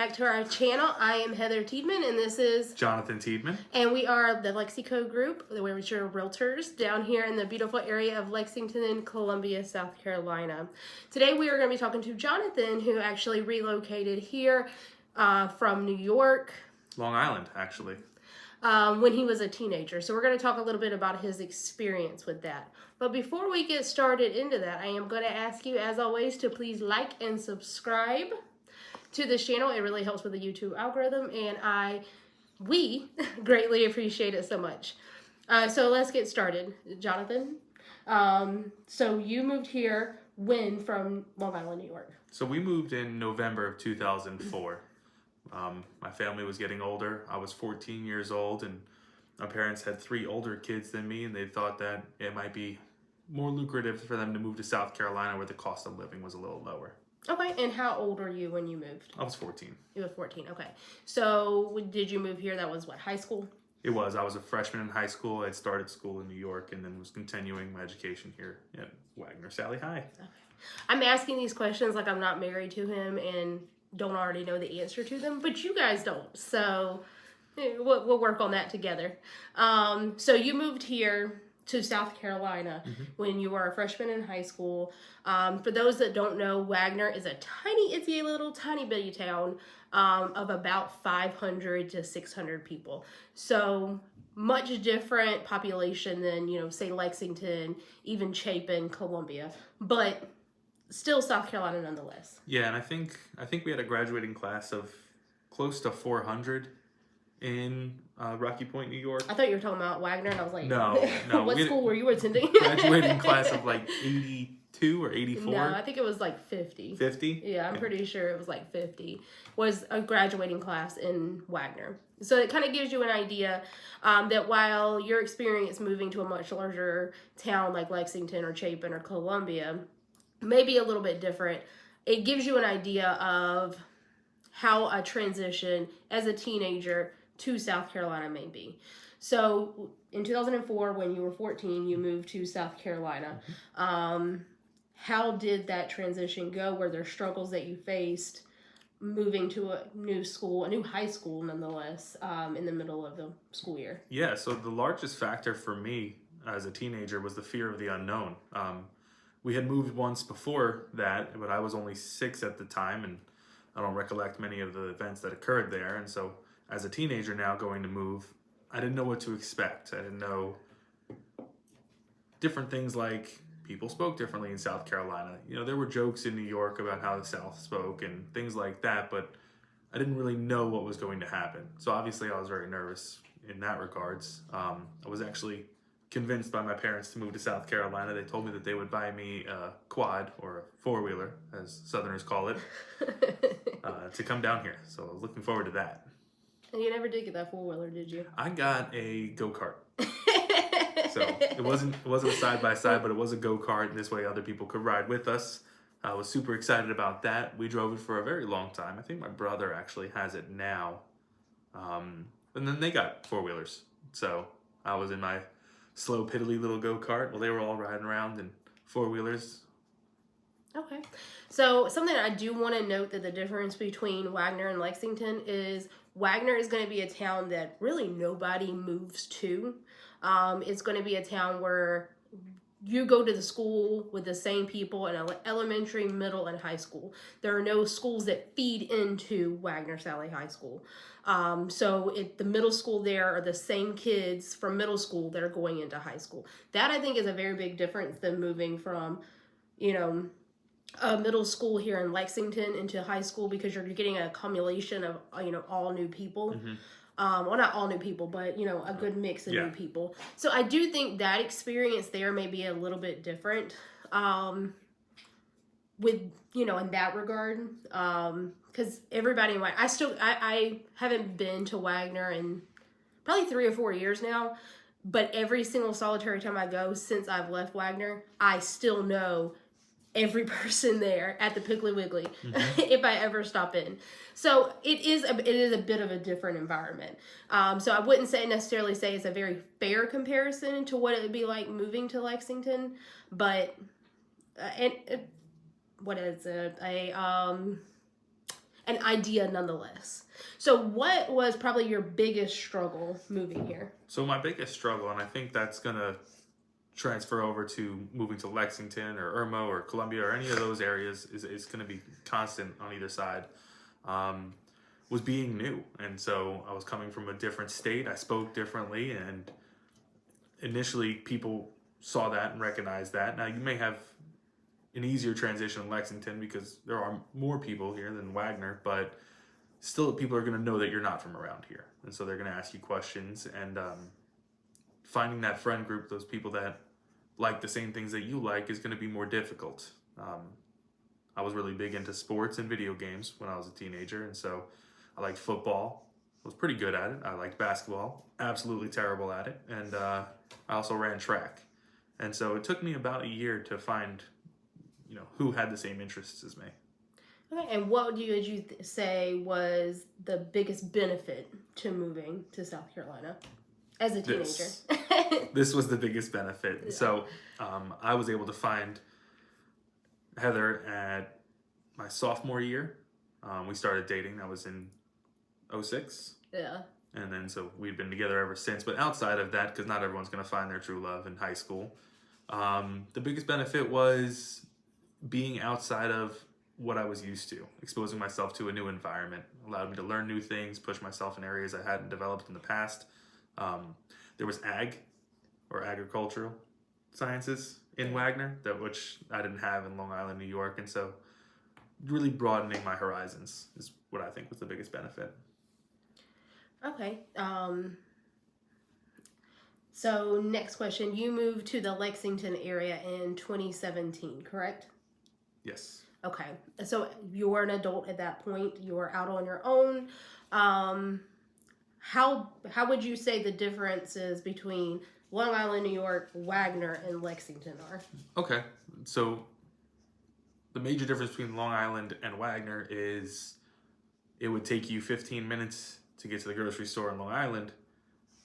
back to our channel. I am Heather Tiedman, and this is Jonathan Tiedman. And we are the Lexico Group, we're realtors down here in the beautiful area of Lexington and Columbia, South Carolina. Today we are going to be talking to Jonathan, who actually relocated here from New York. Long Island, actually. When he was a teenager. So we're going to talk a little bit about his experience with that. But before we get started into that, I am going to ask you, as always, to please like and subscribe to this channel. It really helps with the YouTube algorithm, and we greatly appreciate it so much. So let's get started. Jonathan, so you moved here when from Long Island, New York? So we moved in November of 2004. My family was getting older. I was 14 years old, and my parents had 3 older kids than me, and they thought that it might be more lucrative for them to move to South Carolina, where the cost of living was a little lower. Okay, and how old were you when you moved? I was 14. You were 14, okay. So did you move here? That was what, high school? It was. I was a freshman in high school. I'd started school in New York and then was continuing my education here at Wagner Sally High. Okay. I'm asking these questions like I'm not married to him and don't already know the answer to them, but you guys don't. So we'll work on that together. So you moved here to South Carolina when you were a freshman in high school. For those that don't know, Wagner is a tiny bitty town of about 500 to 600 people. So much different population than, say Lexington, even Chapin, Columbia, but still South Carolina nonetheless. Yeah, and I think we had a graduating class of close to 400 in Rocky Point, New York. I thought you were talking about Wagner, and I was like, no. What school were you attending? Graduating class of like 82 or 84. No, I think it was like 50. 50? Yeah, I'm pretty sure it was like 50. Was a graduating class in Wagner. So it kind of gives you an idea that while your experience moving to a much larger town like Lexington or Chapin or Columbia may be a little bit different, it gives you an idea of how a transition as a teenager to South Carolina may be. So in 2004, when you were 14, you moved to South Carolina. How did that transition go? Were there struggles that you faced moving to a new school, a new high school nonetheless, in the middle of the school year? Yeah, so the largest factor for me as a teenager was the fear of the unknown. We had moved once before that, but I was only 6 at the time, and I don't recollect many of the events that occurred there. And so as a teenager now going to move, I didn't know what to expect. I didn't know different things like people spoke differently in South Carolina. There were jokes in New York about how the South spoke and things like that, but I didn't really know what was going to happen. So obviously I was very nervous in that regards. I was actually convinced by my parents to move to South Carolina. They told me that they would buy me a quad, or a 4-wheeler, as Southerners call it, to come down here. So I was looking forward to that. And you never did get that 4-wheeler, did you? I got a go-kart. So it wasn't a side-by-side, but it was a go-kart, and this way other people could ride with us. I was super excited about that. We drove it for a very long time. I think my brother actually has it now. And then they got 4-wheelers. So I was in my slow, piddly little go-kart while they were all riding around in 4-wheelers. Okay. So something I do want to note, that the difference between Wagner and Lexington is Wagner is going to be a town that really nobody moves to. It's going to be a town where you go to the school with the same people in elementary, middle, and high school. There are no schools that feed into Wagner Sally High School. So the middle school there are the same kids from middle school that are going into high school. That, I think, is a very big difference than moving from, a middle school here in Lexington into high school, because you're getting a accumulation of, all new people. Well, not all new people, but, a good mix of new people. So I do think that experience there may be a little bit different with, in that regard. Because everybody in Wagner, I haven't been to Wagner in probably 3 or 4 years now, but every single solitary time I go since I've left Wagner, I still know every person there at the Piggly Wiggly if I ever stop in. So it is a bit of a different environment. So I wouldn't necessarily say it's a very fair comparison to what it would be like moving to Lexington, but what is it? an idea nonetheless. So what was probably your biggest struggle moving here? So my biggest struggle, and I think that's gonna transfer over to moving to Lexington or Irmo or Columbia or any of those areas, is going to be constant on either side, was being new. And so I was coming from a different state. I spoke differently, and initially people saw that and recognized that. Now you may have an easier transition in Lexington because there are more people here than Wagner, but still people are going to know that you're not from around here. And so they're going to ask you questions, and finding that friend group, those people that like the same things that you like, is going to be more difficult. I was really big into sports and video games when I was a teenager, and so I liked football. I was pretty good at it. I liked basketball, absolutely terrible at it, and I also ran track. And so it took me about a year to find, who had the same interests as me. Okay, and what would you say was the biggest benefit to moving to South Carolina as a teenager? This was the biggest benefit. Yeah. So I was able to find Heather at my sophomore year. We started dating. That was in 2006. Yeah. And then so we've been together ever since. But outside of that, because not everyone's going to find their true love in high school, the biggest benefit was being outside of what I was used to. Exposing myself to a new environment allowed me to learn new things, push myself in areas I hadn't developed in the past. There was agricultural sciences in Wagner, which I didn't have in Long Island, New York. And so really broadening my horizons is what I think was the biggest benefit. Okay. So next question, you moved to the Lexington area in 2017, correct? Yes. Okay. So you were an adult at that point. You were out on your own. How would you say the differences between Long Island, New York, Wagner, and Lexington are? Okay. So the major difference between Long Island and Wagner is it would take you 15 minutes to get to the grocery store in Long Island,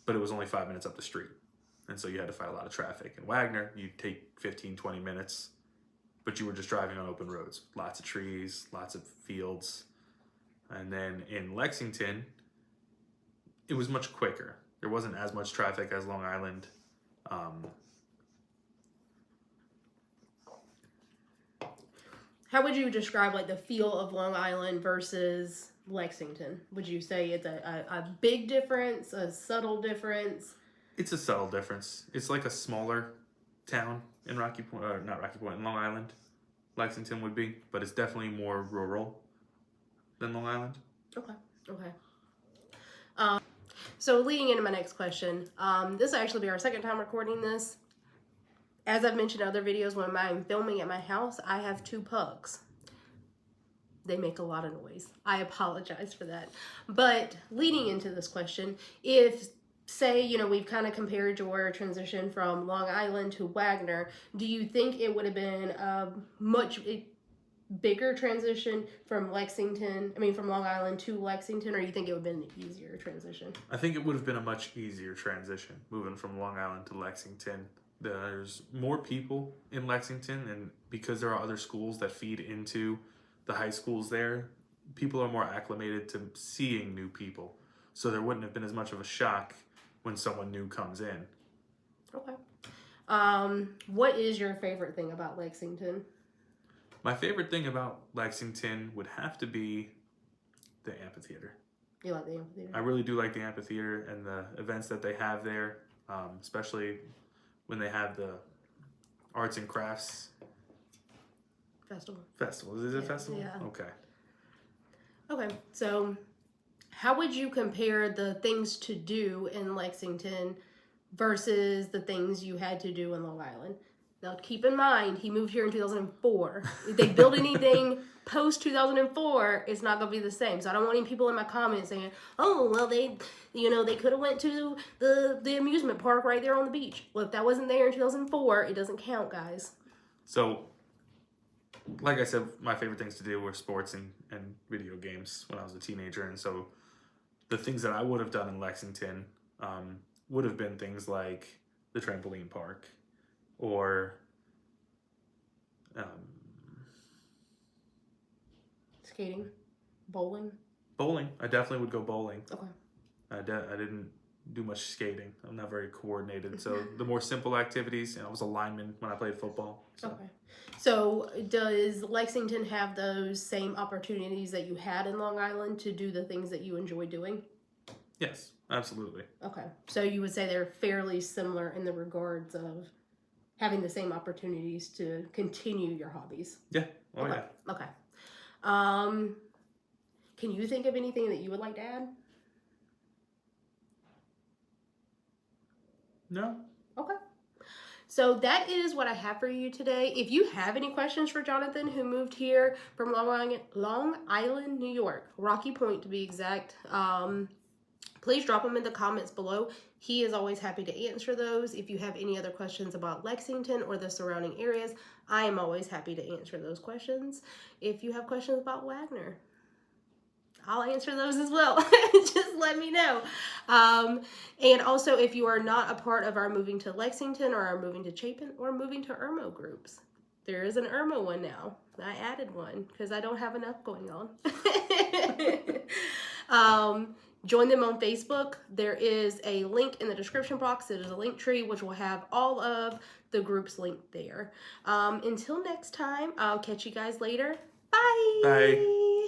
but it was only 5 minutes up the street. And so you had to fight a lot of traffic. In Wagner, you'd take 15, 20 minutes, but you were just driving on open roads. Lots of trees, lots of fields. And then in Lexington, it was much quicker. There wasn't as much traffic as Long Island. How would you describe like the feel of Long Island versus Lexington? Would you say it's a big difference, a subtle difference? It's a subtle difference. It's like a smaller town in Rocky Point, not Rocky Point, in Long Island. Lexington would be, but it's definitely more rural than Long Island. Okay. So leading into my next question, this will actually be our second time recording this. As I've mentioned in other videos, when I'm filming at my house, I have 2 pugs. They make a lot of noise. I apologize for that. But leading into this question, if, say, we've kind of compared your transition from Long Island to Wagner, do you think it would have been a much bigger transition from Long Island to Lexington, or you think it would have been an easier transition? I think it would have been a much easier transition moving from Long Island to Lexington. There's more people in Lexington, and because there are other schools that feed into the high schools there, people are more acclimated to seeing new people. So there wouldn't have been as much of a shock when someone new comes in. Okay. What is your favorite thing about Lexington? My favorite thing about Lexington would have to be the amphitheater. You like the amphitheater? I really do like the amphitheater and the events that they have there, especially when they have the arts and crafts Festival. Is it a festival? Yeah. Okay. So how would you compare the things to do in Lexington versus the things you had to do in Long Island? Now, keep in mind, he moved here in 2004. If they build anything post 2004, it's not gonna be the same. So I don't want any people in my comments saying, "Oh, well, they could have went to the amusement park right there on the beach." Well, if that wasn't there in 2004, it doesn't count, guys. So, like I said, my favorite things to do were sports and video games when I was a teenager, and so the things that I would have done in Lexington would have been things like the trampoline park, or Skating, Bowling? Bowling. I definitely would go bowling. Okay. I didn't do much skating. I'm not very coordinated. So the more simple activities, I was a lineman when I played football. So. Okay. So does Lexington have those same opportunities that you had in Long Island to do the things that you enjoy doing? Yes, absolutely. Okay. So you would say they're fairly similar in the regards of having the same opportunities to continue your hobbies. Yeah. Oh, okay. yeah. Okay. Can you think of anything that you would like to add? No. Okay. So that is what I have for you today. If you have any questions for Jonathan, who moved here from Long Island, New York, Rocky Point to be exact, please drop them in the comments below. He is always happy to answer those. If you have any other questions about Lexington or the surrounding areas, I am always happy to answer those questions. If you have questions about Wagner, I'll answer those as well. Just let me know. And also, if you are not a part of our Moving to Lexington or our Moving to Chapin or Moving to Irmo groups, there is an Irmo one now. I added one because I don't have enough going on. Join them on Facebook. There is a link in the description box. It is a link tree, which will have all of the groups linked there. Until next time, I'll catch you guys later. Bye. Bye.